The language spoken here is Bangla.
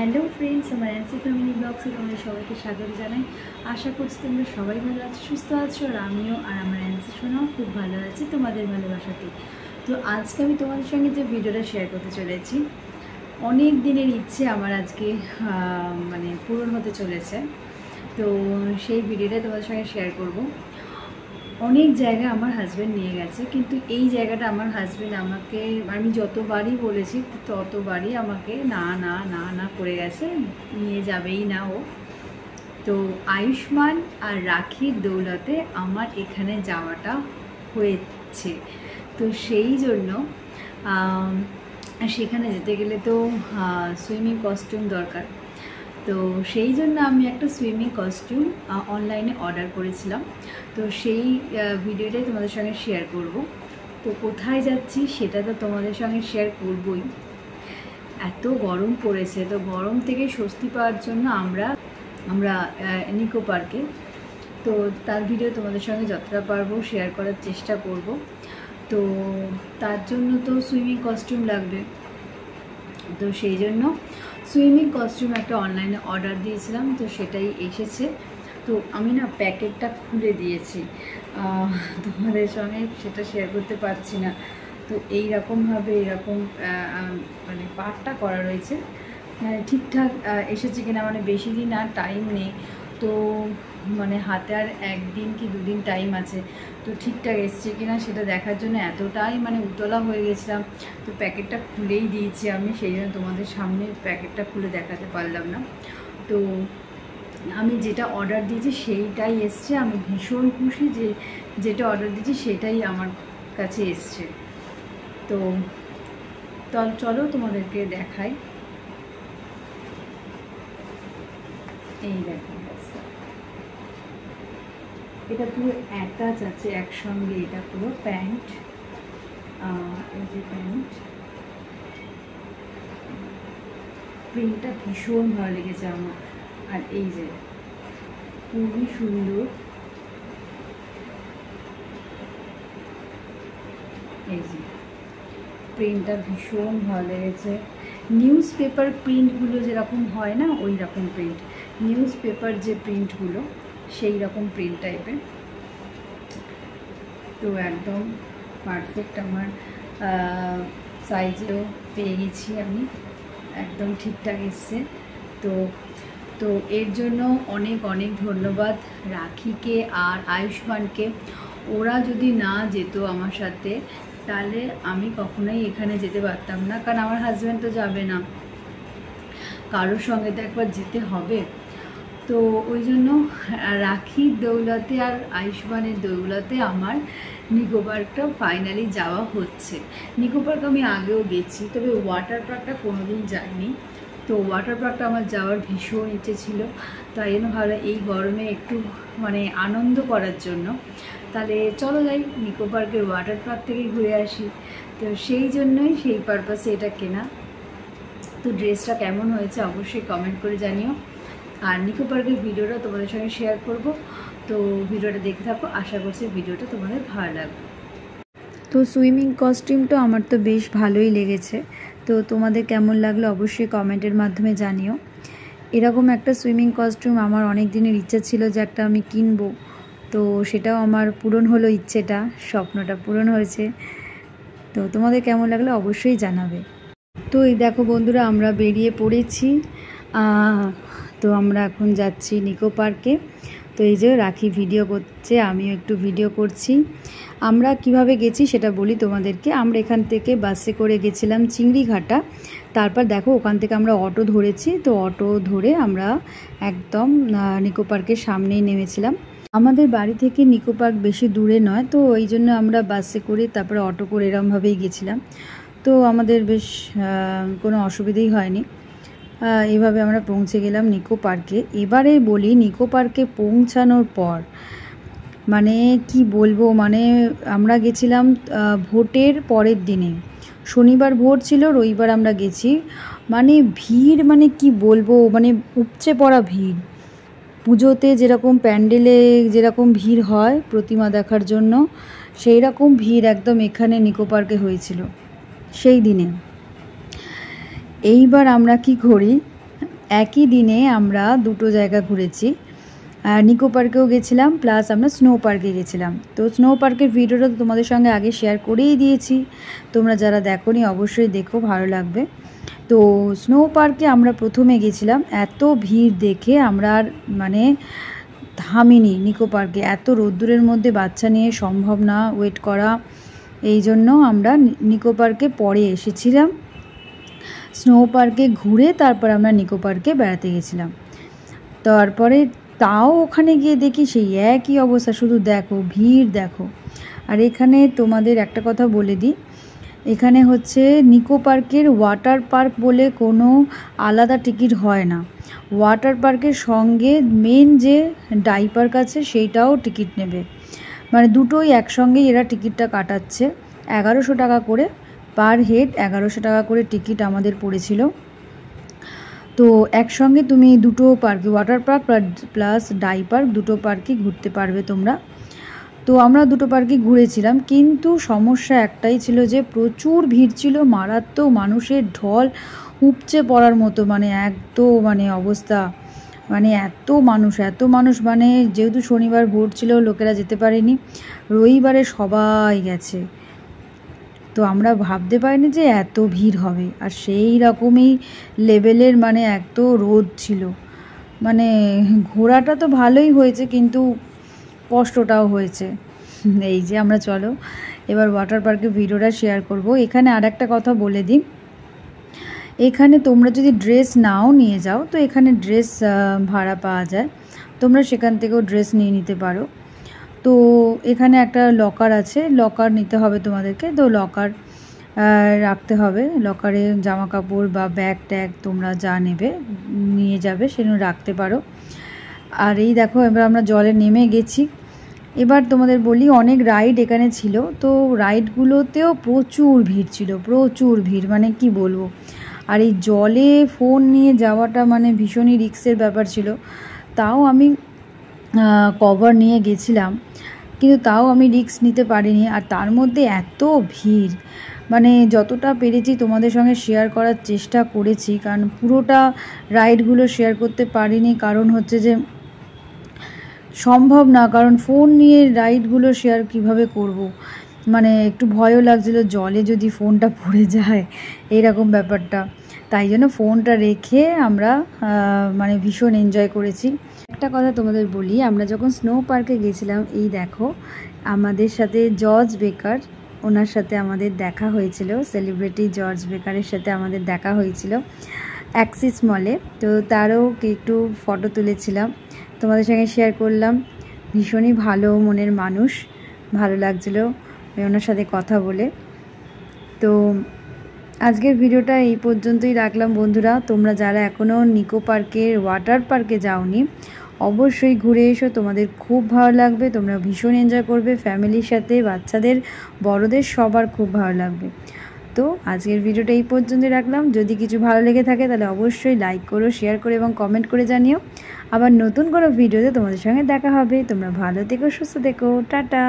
হ্যালো ফ্রেন্ডস, আমার অ্যান্সি ফ্যামিলি ব্লগসে তোমাদের সবাইকে স্বাগত জানাই। আশা করছি তোমরা সবাই ভালো আছো, সুস্থ আছো, আর আমিও আর আমার অ্যান্সি শোনাও খুব ভালো আছি তোমাদের ভালোবাসাতে। তো আজকে আমি তোমাদের সঙ্গে যে ভিডিওটা শেয়ার করতে চলেছি, অনেক দিনের ইচ্ছে আমার আজকে পূরণ হতে চলেছে। তো সেই ভিডিওটা তোমাদের সঙ্গে শেয়ার করব। অনেক জায়গায় আমার হাজব্যান্ড নিয়ে গেছে, কিন্তু এই জায়গাটা আমার হাজব্যান্ড আমাকে, আমি যতবারই বলেছি ততবারই আমাকে না না না না করে গেছে, নিয়ে যাবেই না ও। তো আয়ুষ্মান আর রাখির দৌলতে আমার এখানে যাওয়াটা হয়েছে। তো সেই জন্য সেখানে যেতে গেলে তো সুইমিং কস্টিউম দরকার। তো সেই জন্য আমি একটা সুইমিং কস্টিউম অনলাইনে অর্ডার করেছিলাম। তো সেই ভিডিওটাই তোমাদের সঙ্গে শেয়ার করব। তো কোথায় যাচ্ছি সেটা তো তোমাদের সঙ্গে শেয়ার করবই। এত গরম পড়েছে, তো গরম থেকে স্বস্তি পাওয়ার জন্য আমরা নিকো পার্কে, তো তার ভিডিও তোমাদের সঙ্গে যতটা পারবো শেয়ার করার চেষ্টা করব। তো তার জন্য তো সুইমিং কস্টিউম লাগবে, তো সেই জন্য সুইমিং কস্টিউম একটা অনলাইনে অর্ডার দিয়েছিলাম, তো সেটাই এসেছে। তো আমি না প্যাকেটটা খুলে দিয়েছি, তোমাদের সঙ্গে সেটা শেয়ার করতে পারছি না। তো এইরকমভাবে এরকম পার্টটা করা রয়েছে, ঠিকঠাক এসেছে কিনা, বেশি দিন আর টাইম নেই। তো হাতে আর একদিন কি দুদিন টাইম আছে, তো ঠিকঠাক এসছে কিনা সেটা দেখার জন্য এতটাই উতলা হয়ে গেছিলাম। তো প্যাকেটটা খুলেই দিয়েছি আমি, সেই জন্য তোমাদের সামনে প্যাকেটটা খুলে দেখাতে পারলাম না। তো আমি যেটা অর্ডার দিয়েছি সেইটাই এসছে। আমি ভীষণ খুশি যে যেটা অর্ডার দিয়েছি সেটাই আমার কাছে এসছে। তো চলো তোমাদেরকে দেখাই। এই দেখো, এটা পুরো অ্যাটাচ আছে একসঙ্গে, এটা পুরো প্যান্ট, এই যে প্যান্ট, প্রিন্টটা ভীষণ ভালো লেগেছে আমার। আর এই যে খুবই সুন্দর, এই যে প্রিন্টটা ভীষণ ভালো লেগেছে। নিউজ পেপার প্রিন্টগুলো যেরকম হয় না, ওই রকম প্রিন্ট, নিউজ পেপার যে প্রিন্টগুলো সেই রকম প্রিন্ট টাইপের। তো একদম পারফেক্ট আমার সাইজেও পেয়ে গেছি আমি, একদম ঠিকঠাক এসছে। তো এর জন্য অনেক অনেক ধন্যবাদ রাখিকে আর আয়ুষ্মানকে। ওরা যদি না যেত আমার সাথে, তাহলে আমি কখনোই এখানে যেতে পারতাম না, কারণ আমার হাজব্যান্ড তো যাবে না, কারোর সঙ্গে তো একবার যেতে হবে। তো ওই জন্য রাখির দৌলতে আর আয়ুষ্মানের দৌলতে আমার নিকো পার্কটা ফাইনালি যাওয়া হচ্ছে। নিকো পার্ক আমি আগেও গেছি, তবে ওয়াটার পার্কটা কোনোদিন যাইনি। তো ওয়াটার পার্কটা আমার যাওয়ার ভীষণ ইচ্ছে ছিল, তাই জন্য ভালো এই গরমে একটু আনন্দ করার জন্য তাহলে চলো যাই নিকো পার্কের ওয়াটার পার্ক থেকে ঘুরে আসি। তো সেই জন্যই, সেই পারপাসে এটা কেনা। তো ড্রেসটা কেমন হয়েছে অবশ্যই কমেন্ট করে জানিও। আর নিকো পার্কের ভিডিওটা তোমাদের সঙ্গে শেয়ার করব। তো ভিডিওটা দেখে থাকো, আশা করছি ভিডিওটা তোমাদের ভালো লাগবে। তো সুইমিং কস্টিউমটা আমার তো বেশ ভালোই লেগেছে। তো তোমাদের কেমন লাগলো অবশ্যই কমেন্টের মাধ্যমে জানিও। এরকম একটা সুইমিং কস্টিউম আমার অনেক দিনের ইচ্ছা ছিল যে একটা আমি কিনবো, তো সেটাও আমার পূরণ হলো, ইচ্ছেটা, স্বপ্নটা পূরণ হয়েছে। তো তোমাদের কেমন লাগলো অবশ্যই জানাবে। তো এই দেখো বন্ধুরা, আমরা বেরিয়ে পড়েছি। তো আমরা এখন যাচ্ছি নিকো পার্কে। তো এই যে রাখি ভিডিও করছে, আমিও একটু ভিডিও করছি। আমরা কিভাবে গেছি সেটা বলি তোমাদেরকে। আমরা এখান থেকে বাসে করে গেছিলাম চিংড়িঘাটা, তারপর দেখো ওখান থেকে আমরা অটো ধরেছি। তো অটো ধরে আমরা একদম নিকো পার্কের সামনেই নেমেছিলাম। আমাদের বাড়ি থেকে নিকো পার্ক বেশি দূরে নয়, তো এই জন্য আমরা বাসে করে তারপরে অটো করে এরমভাবেই গেছিলাম। তো আমাদের বেশ কোনো অসুবিধেই হয়নি। এভাবে আমরা পৌঁছে গেলাম নিকো পার্কে। এবারে বলি, নিকো পার্কে পৌঁছানোর পর কি বলবো, আমরা গেছিলাম ভোটের পরের দিনে, শনিবার ভোট ছিল, রবিবার আমরা গেছি। ভিড় কি বলবো, উপচে পড়া ভিড়। পুজোতে যেরকম প্যান্ডেলে যেরকম ভিড় হয় প্রতিমা দেখার জন্য, সেই রকম ভিড় একদম এখানে নিকো পার্কে হয়েছিল সেই দিনে। এইবার আমরা কি করি, একই দিনে আমরা দুটো জায়গা ঘুরেছি, নিকো পার্কেও গেছিলাম প্লাস আমরা স্নো পার্কে গেছিলাম। তো স্নো পার্কের ভিডিওটা তো তোমাদের সঙ্গে আগে শেয়ার করেই দিয়েছি, তোমরা যারা দেখোনি অবশ্যই দেখো, ভালো লাগবে। তো স্নো পার্কে আমরা প্রথমে গেছিলাম, এত ভিড় দেখে আমরা আর মানে থামিনি। নিকো পার্কে এত রোদ্দুরের মধ্যে বাচ্চা নিয়ে সম্ভব না ওয়েট করা, এই জন্য আমরা নিকো পার্কে পরে এসেছিলাম। স্নো পার্কে ঘুরে তারপর আমরা নিকো পার্কে বেড়াতে গেছিলাম। তারপরে তাও ওখানে গিয়ে দেখি সেই একই অবস্থা, শুধু দেখো ভিড় দেখো। আর এখানে তোমাদের একটা কথা বলে দিই, এখানে হচ্ছে নিকো পার্কের ওয়াটার পার্ক বলে কোনো আলাদা টিকিট হয় না। ওয়াটার পার্কের সঙ্গে মেন যে ডাই পার্ক আছে সেইটাও টিকিট নেবে, মানে দুটোই একসঙ্গেই এরা টিকিটটা কাটাচ্ছে। 1100 টাকা করে পার হেড, 1100 টাকা করে টিকিট আমাদের পড়েছিল। তো একসঙ্গে তুমি দুটো পার্কে, water park plus die park, দুটো পার্কই ঘুরতে পারবে তোমরা। তো আমরা দুটো পার্কে ঘুরেছিলাম, কিন্তু সমস্যা একটাই ছিল যে প্রচুর ভিড় ছিল, মারাত্মক মানুষের ঢল, উপচে পড়ার মতো, মানে একদম মানে অবস্থা, মানে এত মানুষ মানে যেহেতু শনিবার ভোর ছিল লোকেরা যেতে পারেনি, রবিবারে সবাই গেছে। তো আমরা ভাবতে পারিনি যে এত ভিড় হবে, আর সেই রকমই লেভেলের মানে এত রোদ ছিল। মানে ঘোরাটা তো ভালোই হয়েছে কিন্তু কষ্টটাও হয়েছে। এই যে আমরা চলো এবার ওয়াটার পার্কের ভিডিওটা শেয়ার করব। এখানে আর একটা কথা বলে দিই, এখানে তোমরা যদি ড্রেস নাও নিয়ে যাও তো এখানে ড্রেস ভাড়া পাওয়া যায়, তোমরা সেখান থেকেও ড্রেস নিয়ে নিতে পারো। তো এখানে একটা লকার আছে, লকার নিতে হবে তোমাদেরকে, তো লকার রাখতে হবে, লকারে জামা কাপড় বা ব্যাগ ট্যাগ তোমরা যা নেবে নিয়ে যাবে সেগুলো রাখতে পারো। আর এই দেখো এবার আমরা জলে নেমে গেছি। এবার তোমাদের বলি, অনেক রাইড এখানে ছিল, তো রাইডগুলোতেও প্রচুর ভিড় ছিল, প্রচুর ভিড়, মানে কি বলবো। আর এই জলে ফোন নিয়ে যাওয়াটা মানে ভীষণই রিস্কের ব্যাপার ছিল, তাও আমি কভার নিয়ে গেছিলাম, কিন্তু তাও আমি রিস্ক নিতে পারিনি। আর তার মধ্যে এত ভিড়, মানে যতটা পেরেছি তোমাদের সঙ্গে শেয়ার করার চেষ্টা করেছি, কারণ পুরোটা রাইডগুলো শেয়ার করতে পারিনি, কারণ হচ্ছে যে সম্ভব না, কারণ ফোন নিয়ে রাইডগুলো শেয়ার কিভাবে করব। মানে একটু ভয়ও লাগছিল জলে যদি ফোনটা পড়ে যায় এইরকম ব্যাপারটা, তাই জন্য ফোনটা রেখে আমরা মানে ভীষণ এনজয় করেছি। একটা কথা তোমাদের বলি, আমরা যখন স্নো পার্কে গেছিলাম, এই দেখো আমাদের সাথে জর্জ বেকার, ওনার সাথে আমাদের দেখা হয়েছিল, সেলিব্রিটি জর্জ বেকারের সাথে আমাদের দেখা হয়েছিল অ্যাক্সিস মলে। তো তারও একটু ফটো তুলেছিলাম, তোমাদের সঙ্গে শেয়ার করলাম। ভীষণই ভালো মনের মানুষ, ভালো লাগছিলো ওনার সাথে কথা বলে। তো আজকের ভিডিওটা এই পর্যন্তই রাখলাম বন্ধুরা। তোমরা যারা এখনও নিকো পার্কের ওয়াটার পার্কে যাওনি অবশ্যই ঘুরে এসো, তোমাদের খুব ভালো লাগবে, তোমরা ভীষণ এনজয় করবে ফ্যামিলির সাথে, বাচ্চাদের বড়দের সবার খুব ভালো লাগবে। তো আজকের ভিডিওটা এই পর্যন্তই রাখলাম। যদি কিছু ভালো লেগে থাকে তাহলে অবশ্যই লাইক করো, শেয়ার করো এবং কমেন্ট করে জানিও। আবার নতুন কোনো ভিডিওতে তোমাদের সঙ্গে দেখা হবে। তোমরা ভালো থেকো, সুস্থ থেকো, টাটা।